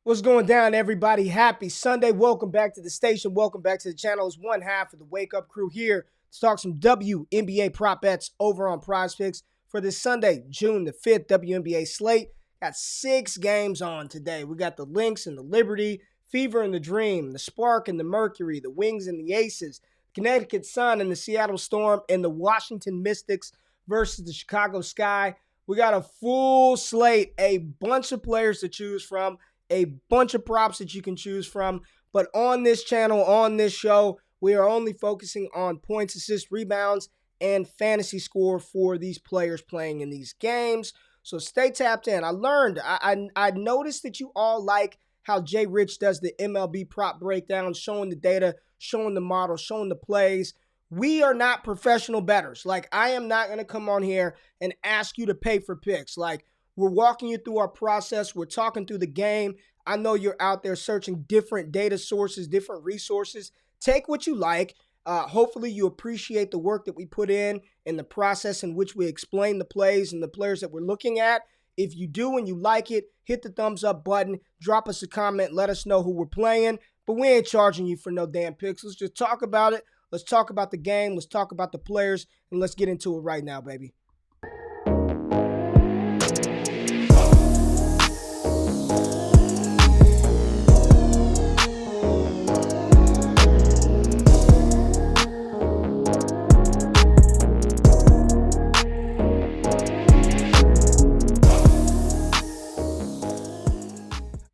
What's going down, everybody? Happy Sunday. Welcome back to the station. Welcome back to the channel. It's one half of the Wake Up Crew here to talk some WNBA prop bets over on PrizePicks for this Sunday, June the 5th, WNBA slate. Got 6 games on today. We got the Lynx and the Liberty, Fever and the Dream, the Spark and the Mercury, the Wings and the Aces, Connecticut Sun and the Seattle Storm, and the Washington Mystics versus the Chicago Sky. We got a full slate, a bunch of players to choose from, a bunch of props that you can choose from. But on this channel, on this show, we are only focusing on points, assists, rebounds, and fantasy score for these players playing in these games. So stay tapped in. I noticed that you all like how Jay Rich does the MLB prop breakdown, showing the data, showing the model, showing the plays. We are not professional bettors. Like, I am not going to come on here and ask you to pay for picks. Like, we're walking you through our process. We're talking through the game. I know you're out there searching different data sources, different resources. Take what you like. Hopefully you appreciate the work that we put in the process in which we explain the plays and the players that we're looking at. If you do and you like it, hit the thumbs up button. Drop us a comment. Let us know who we're playing. But we ain't charging you for no damn picks. Let's just talk about it. Let's talk about the game. Let's talk about the players. And let's get into it right now, baby.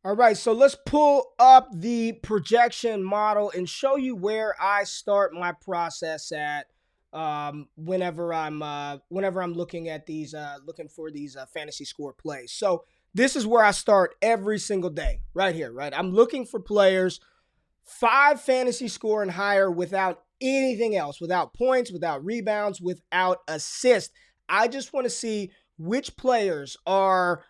All right, so let's pull up the projection model and show you where I start my process at whenever I'm looking at these looking for these fantasy score plays. So this is where I start every single day, right here, right? I'm looking for players 5 fantasy score and higher without anything else, without points, without rebounds, without assists. I just want to see which players are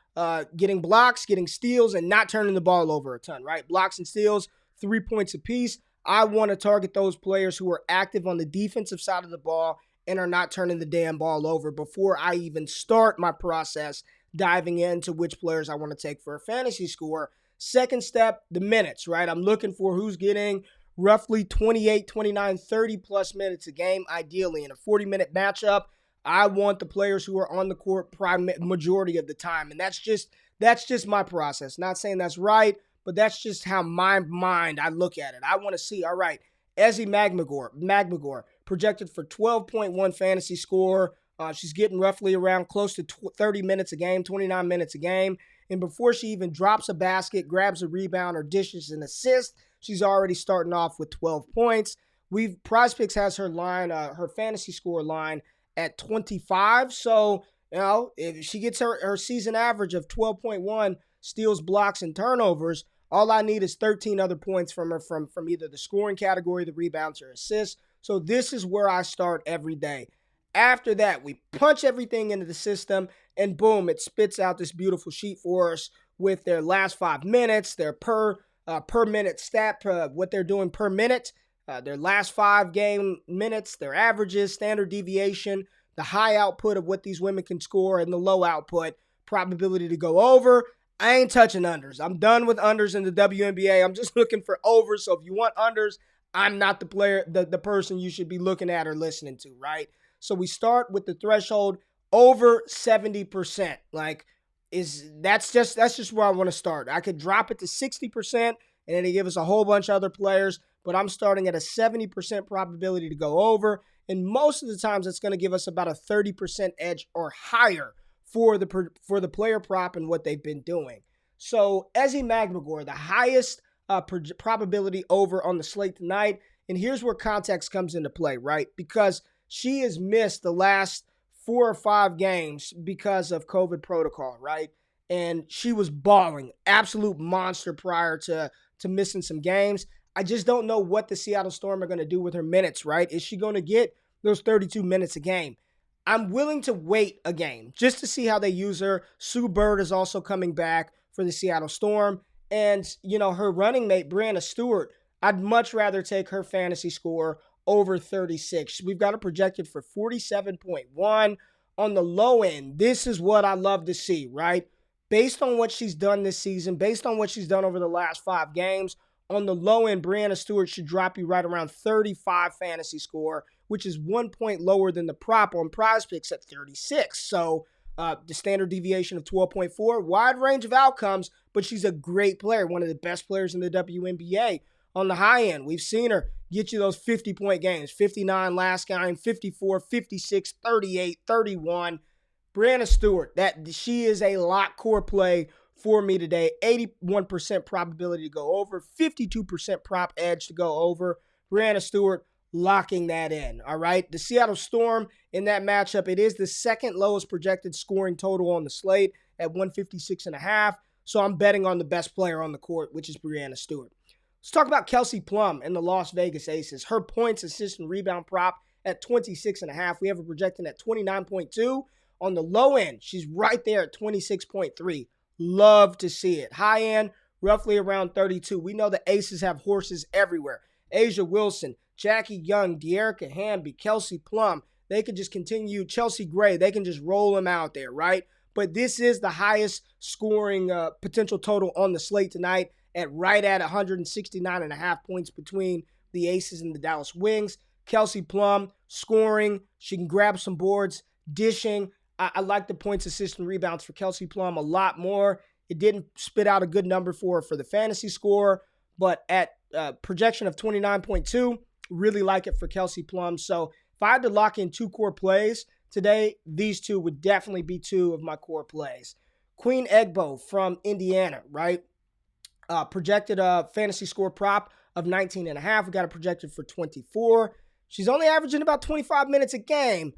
getting blocks, getting steals, and not turning the ball over a ton, right? Blocks and steals, 3 points apiece. I want to target those players who are active on the defensive side of the ball and are not turning the damn ball over before I even start my process diving into which players I want to take for a fantasy score. Second step, the minutes, right? I'm looking for who's getting roughly 28, 29, 30 plus minutes a game, ideally in a 40-minute matchup. I want the players who are on the court majority of the time. And that's just my process. Not saying that's right, but that's just how my mind, I look at it. I want to see, all right, Ezzy Magmagor, projected for 12.1 fantasy score. She's getting roughly around close to 30 minutes a game, 29 minutes a game. And before she even drops a basket, grabs a rebound, or dishes an assist, she's already starting off with 12 points. PrizePicks has her line, her fantasy score line at 25. So, you know, if she gets her season average of 12.1 steals, blocks, and turnovers, all I need is 13 other points from her from either the scoring category, the rebounds, or assists. So this is where I start every day. After that, we punch everything into the system, and boom, it spits out this beautiful sheet for us with their last 5 minutes, their per minute stat, what they're doing per minute, their last 5 game minutes, their averages, standard deviation, the high output of what these women can score, and the low output, probability to go over. I ain't touching unders. I'm done with unders in the WNBA. I'm just looking for overs. So if you want unders, I'm not the player, the person you should be looking at or listening to, right? So we start with the threshold over 70%. Like, that's just where I want to start. I could drop it to 60%, and then they give us a whole bunch of other players, but I'm starting at a 70% probability to go over, and most of the times it's going to give us about a 30% edge or higher for the player prop and what they've been doing. So Ezzy Magmagor, the highest probability over on the slate tonight, and here's where context comes into play, right? Because she has missed the last 4 or 5 games because of COVID protocol, right? And she was balling, absolute monster prior to missing some games. I just don't know what the Seattle Storm are going to do with her minutes, right? Is she going to get those 32 minutes a game? I'm willing to wait a game just to see how they use her. Sue Bird is also coming back for the Seattle Storm. And, you know, her running mate, Brianna Stewart, I'd much rather take her fantasy score over 36. We've got it projected for 47.1 on the low end. This is what I love to see, right? based on what she's done this season, based on what she's done over the last 5 games, on the low end, Brianna Stewart should drop you right around 35 fantasy score, which is 1 point lower than the prop on PrizePicks at 36. So the standard deviation of 12.4, wide range of outcomes, but she's a great player, one of the best players in the WNBA. On the high end, we've seen her get you those 50-point games, 59 last game, 54, 56, 38, 31. Brianna Stewart, that she is a lock core play for me today. 81% probability to go over, 52% prop edge to go over. Brianna Stewart locking that in, all right? The Seattle Storm in that matchup, it is the second lowest projected scoring total on the slate at 156.5. So I'm betting on the best player on the court, which is Brianna Stewart. Let's talk about Kelsey Plum and the Las Vegas Aces. Her points, assist, and rebound prop at 26.5. We have her projecting at 29.2. On the low end, she's right there at 26.3. Love to see it. High end, roughly around 32. We know the Aces have horses everywhere. Asia Wilson, Jackie Young, De'Erica Hamby, Kelsey Plum. They could just continue. Chelsea Gray, they can just roll them out there, right? But this is the highest scoring potential total on the slate tonight at right at 169.5 points between the Aces and the Dallas Wings. Kelsey Plum scoring. She can grab some boards, dishing. I like the points, assists, and rebounds for Kelsey Plum a lot more. It didn't spit out a good number for her for the fantasy score, but at projection of 29.2, really like it for Kelsey Plum. So if I had to lock in 2 core plays today, these 2 would definitely be 2 of my core plays. Queen Egbo from Indiana, right? Projected a fantasy score prop of 19.5. We got it projected for 24. She's only averaging about 25 minutes a game.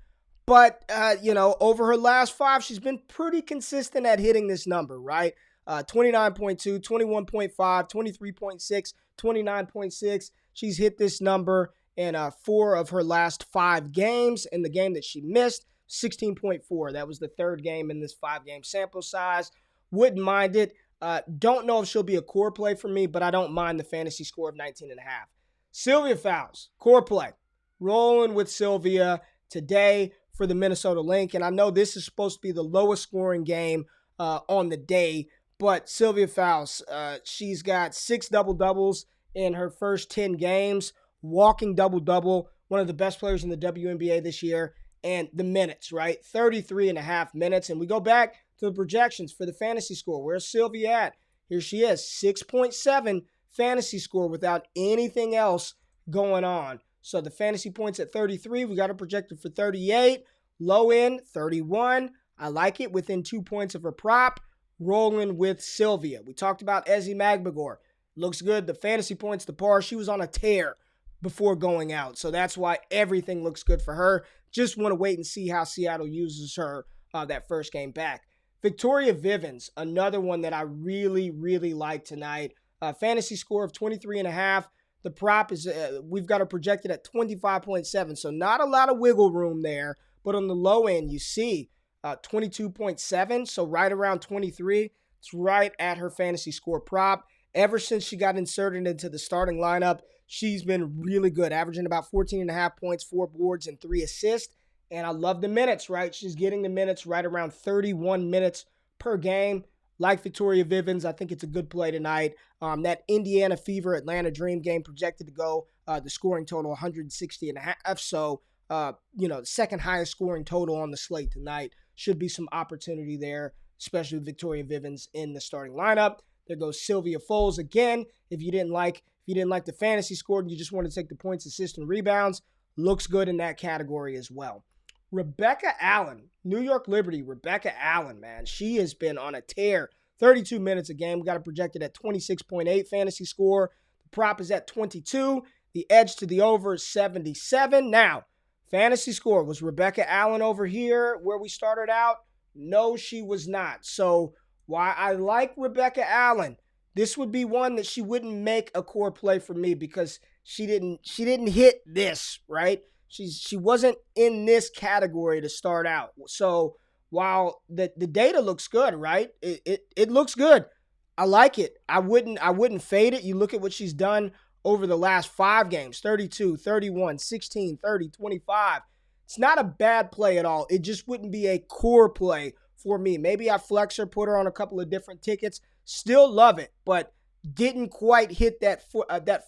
But, over her last 5, she's been pretty consistent at hitting this number, right? 29.2, 21.5, 23.6, 29.6. She's hit this number in 4 of her last 5 games. In the game that she missed, 16.4. That was the 3rd game in this 5-game sample size. Wouldn't mind it. Don't know if she'll be a core play for me, but I don't mind the fantasy score of 19.5. Sylvia Fowles, core play. Rolling with Sylvia today for the Minnesota Lynx. And I know this is supposed to be the lowest scoring game on the day, but Sylvia Fowles, she's got 6 double-doubles in her first 10 games, walking double-double, one of the best players in the WNBA this year, and the minutes, right? 33.5 minutes. And we go back to the projections for the fantasy score. Where's Sylvia at? Here she is, 6.7 fantasy score without anything else going on. So the fantasy points at 33, we got it projected for 38. Low end, 31. I like it within 2 points of her prop. Rolling with Sylvia. We talked about Ezzy Magbegor. Looks good. The fantasy points, the par, she was on a tear before going out. So that's why everything looks good for her. Just want to wait and see how Seattle uses her that first game back. Victoria Vivens, another one that I really, really like tonight. Fantasy score of 23.5. The prop is, we've got it projected at 25.7, so not a lot of wiggle room there. But on the low end, you see 22.7, so right around 23. It's right at her fantasy score prop. Ever since she got inserted into the starting lineup, she's been really good, averaging about 14.5 points, 4 boards, and 3 assists. And I love the minutes, right? She's getting the minutes right around 31 minutes per game. Like Victoria Vivens, I think it's a good play tonight. That Indiana Fever Atlanta Dream game projected to go the scoring total 160.5. So, the second highest scoring total on the slate tonight. Should be some opportunity there, especially with Victoria Vivens in the starting lineup. There goes Sylvia Fowles again. If you didn't like the fantasy score and you just want to take the points, assists, and rebounds, looks good in that category as well. Rebecca Allen, New York Liberty, Rebecca Allen, man. She has been on a tear. 32 minutes a game. We got it projected at 26.8 fantasy score. The prop is at 22. The edge to the over is 77. Now, fantasy score, was Rebecca Allen over here where we started out? No, she was not. So, while I like Rebecca Allen, this would be one that she wouldn't make a core play for me because she didn't hit this, right? She wasn't in this category to start out. So while the data looks good, right? It looks good. I like it. I wouldn't fade it. You look at what she's done over the last 5 games, 32, 31, 16, 30, 25. It's not a bad play at all. It just wouldn't be a core play for me. Maybe I flex her, put her on a couple of different tickets. Still love it, but didn't quite hit that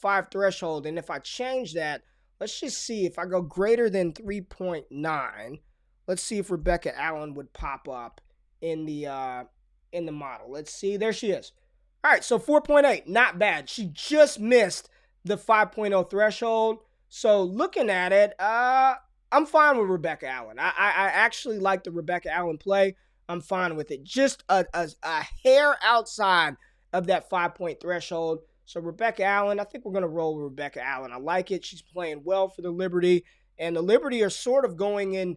5 threshold. And if I change that, let's just see if I go greater than 3.9. Let's see if Rebecca Allen would pop up in the model. Let's see. There she is. All right, so 4.8, not bad. She just missed the 5.0 threshold. So looking at it, I'm fine with Rebecca Allen. I actually like the Rebecca Allen play. I'm fine with it. Just a hair outside of that 5-point threshold. So Rebecca Allen, I think we're going to roll with Rebecca Allen. I like it. She's playing well for the Liberty. And the Liberty are sort of going in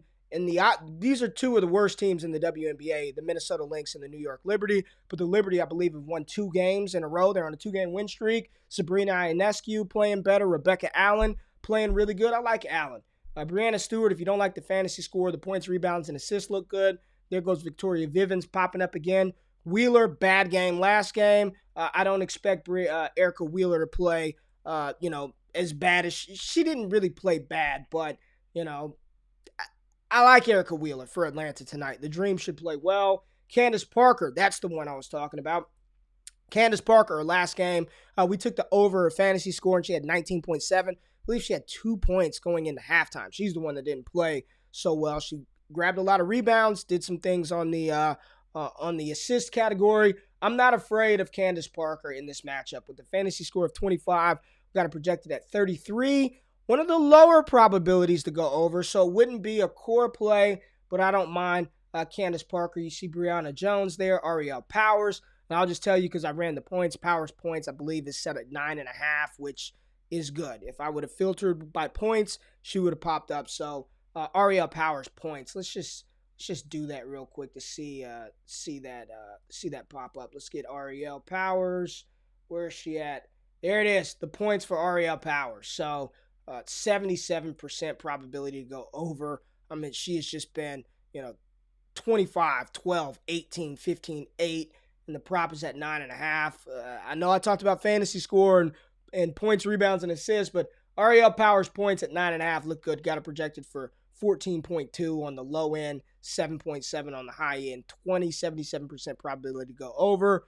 these are two of the worst teams in the WNBA, the Minnesota Lynx and the New York Liberty. But the Liberty, I believe, have won 2 games in a row. They're on a 2-game win streak. Sabrina Ionescu playing better. Rebecca Allen playing really good. I like Allen. Brianna Stewart, if you don't like the fantasy score, the points, rebounds, and assists look good. There goes Victoria Vivens popping up again. Wheeler, bad game last game. I don't expect Erica Wheeler to play, as bad as she didn't really play bad, but, I like Erica Wheeler for Atlanta tonight. The Dream should play well. Candace Parker, that's the one I was talking about. Candace Parker, her last game, we took the over her fantasy score, and she had 19.7. I believe she had 2 points going into halftime. She's the one that didn't play so well. She grabbed a lot of rebounds, did some things on the assist category. I'm not afraid of Candace Parker in this matchup. With the fantasy score of 25, we got it projected at 33. One of the lower probabilities to go over, so it wouldn't be a core play, but I don't mind Candace Parker. You see Brianna Jones there, Ariel Powers. And I'll just tell you because I ran the points. Powers' points, I believe, is set at 9.5, which is good. If I would have filtered by points, she would have popped up. So Ariel Powers' points. Let's just do that real quick to see that pop up. Let's get Ariel Powers. Where is she at? There it is. The points for Ariel Powers. So 77% probability to go over. I mean, she has just been, 25, 12, 18, 15, 8, and the prop is at 9.5. I know I talked about fantasy score and points, rebounds, and assists, but Ariel Powers' points at 9.5 look good. Got it projected for 14.2 on the low end, 7.7 on the high end, 77% probability to go over.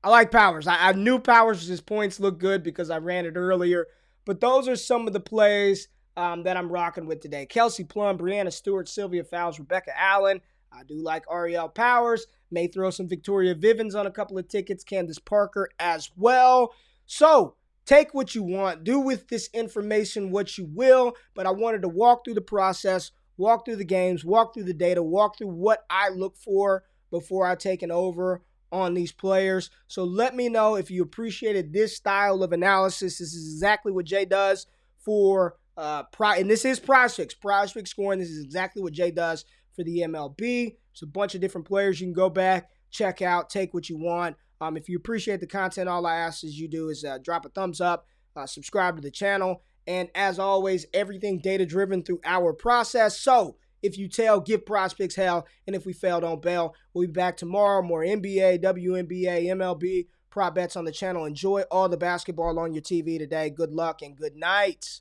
I like Powers. I knew Powers' points looked good because I ran it earlier. But those are some of the plays that I'm rocking with today. Kelsey Plum, Brianna Stewart, Sylvia Fowles, Rebecca Allen. I do like Ariel Powers. May throw some Victoria Vivens on a couple of tickets. Candace Parker as well. So take what you want. Do with this information what you will. But I wanted to walk through the process, walk through the games, walk through the data, walk through what I look for before I take an over on these players. So let me know if you appreciated this style of analysis. This is exactly what Jay does for and this is PrizePicks. PrizePicks scoring. This is exactly what Jay does for the MLB. It's a bunch of different players you can go back, check out, take what you want. If you appreciate the content, all I ask is you do is drop a thumbs up, subscribe to the channel, and as always, everything data-driven through our process. So if you tell, give PrizePicks hell, and if we fail, don't bail. We'll be back tomorrow. More NBA, WNBA, MLB, prop bets on the channel. Enjoy all the basketball on your TV today. Good luck and good night.